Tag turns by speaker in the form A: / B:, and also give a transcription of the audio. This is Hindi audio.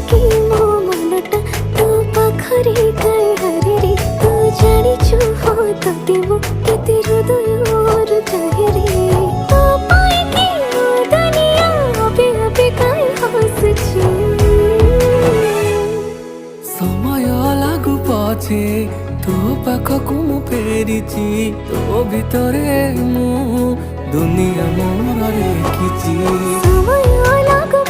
A: कि मो मनटा तो पाखरे काई हरे तू जानिछु हो तते मो केते हृदय चाहे रे तो पाई कि मो दुनिया अबे अबे काई हसछु
B: समय लागू पछे तो पाखकु मु फेरिची तो भितरे मु दुनिया मोर रेखिची
A: समय लागू